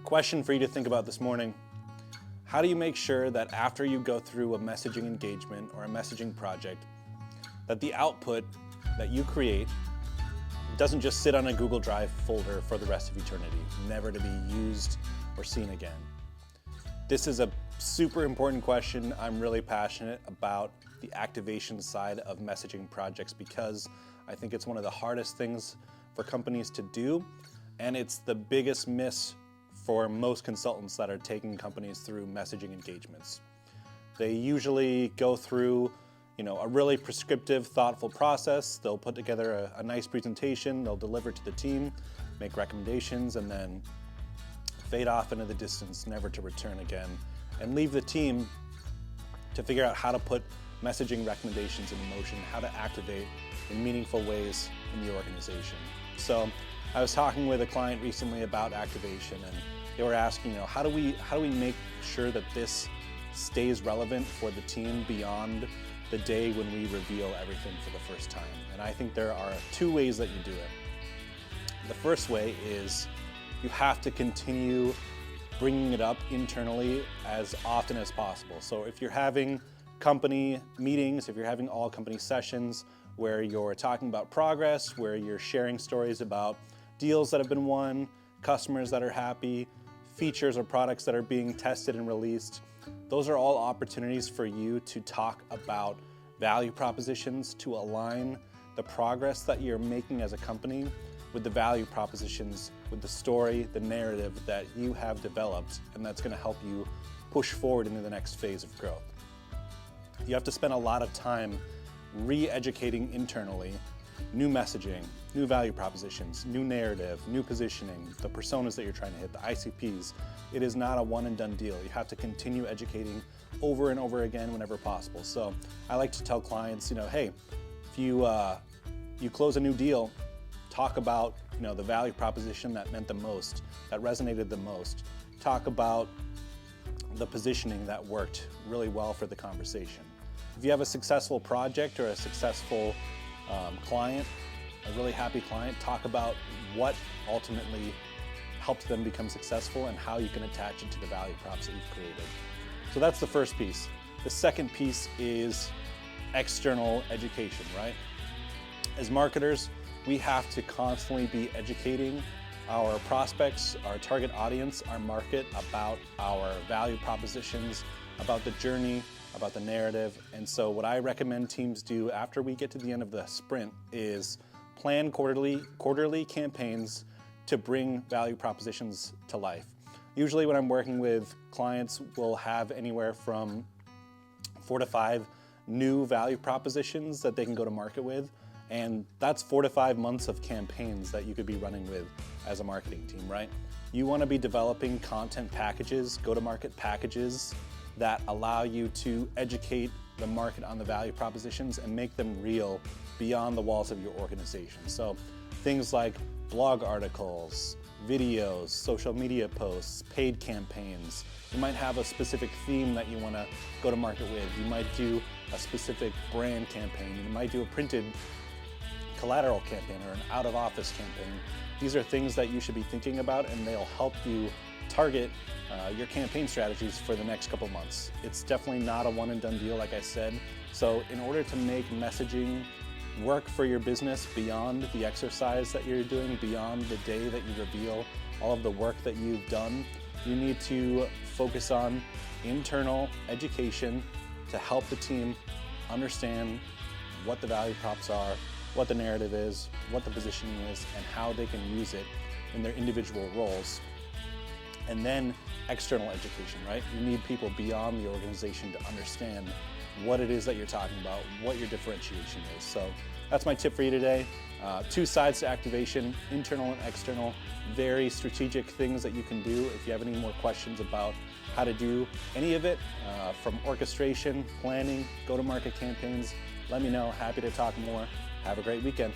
Question for you to think about this morning. How do you make sure that after you go through a messaging engagement or a messaging project, that the output that you create doesn't just sit on a Google Drive folder for the rest of eternity, never to be used or seen again? This is a super important question. I'm really passionate about the activation side of messaging projects because I think it's one of the hardest things for companies to do, and it's the biggest miss for most consultants that are taking companies through messaging engagements. They usually go through a really prescriptive, thoughtful process. They'll put together a nice presentation, they'll deliver it to the team, make recommendations, and then fade off into the distance, never to return again, and leave the team to figure out how to put messaging recommendations in motion, how to activate in meaningful ways in the organization. So I was talking with a client recently about activation, and they were asking, how do we make sure that this stays relevant for the team beyond the day when we reveal everything for the first time? And I think there are two ways that you do it. The first way is you have to continue bringing it up internally as often as possible. So if you're having company meetings, if you're having all company sessions where you're talking about progress, where you're sharing stories about deals that have been won, customers that are happy, features or products that are being tested and released, those are all opportunities for you to talk about value propositions, to align the progress that you're making as a company with the value propositions, with the story, the narrative that you have developed, and that's going to help you push forward into the next phase of growth. You have to spend a lot of time re-educating internally new messaging, new value propositions, new narrative, new positioning, the personas that you're trying to hit, the ICPs. It is not a one and done deal. You have to continue educating over and over again whenever possible. So I like to tell clients, hey, if you close a new deal, talk about the value proposition that meant the most, that resonated the most. Talk about the positioning that worked really well for the conversation. If you have a successful project or a successful client, a really happy client, talk about what ultimately helped them become successful and how you can attach it to the value props that you've created. So that's the first piece. The second piece is external education, right? As marketers, we have to constantly be educating our prospects, our target audience, our market about our value propositions, about the journey, about the narrative. And so what I recommend teams do after we get to the end of the sprint is plan quarterly campaigns to bring value propositions to life. Usually when I'm working with clients, we'll have anywhere from 4 to 5 new value propositions that they can go to market with. And that's 4 to 5 months of campaigns that you could be running with as a marketing team, right? You want to be developing content packages, go-to-market packages that allow you to educate the market on the value propositions and make them real beyond the walls of your organization. So things like blog articles, videos, social media posts, paid campaigns. You might have a specific theme that you want to go to market with. You might do a specific brand campaign. You might do a printed collateral campaign or an out-of-office campaign. These are things that you should be thinking about, and they'll help you target your campaign strategies for the next couple months. It's definitely not a one and done deal, like I said. So in order to make messaging work for your business beyond the exercise that you're doing, beyond the day that you reveal all of the work that you've done, you need to focus on internal education to help the team understand what the value props are, what the narrative is, what the positioning is, and how they can use it in their individual roles. And then external education, right? You need people beyond the organization to understand what it is that you're talking about, what your differentiation is. So that's my tip for you today. 2 sides to activation, internal and external, very strategic things that you can do. If you have any more questions about how to do any of it, from orchestration, planning, go-to-market campaigns, let me know. Happy to talk more. Have a great weekend.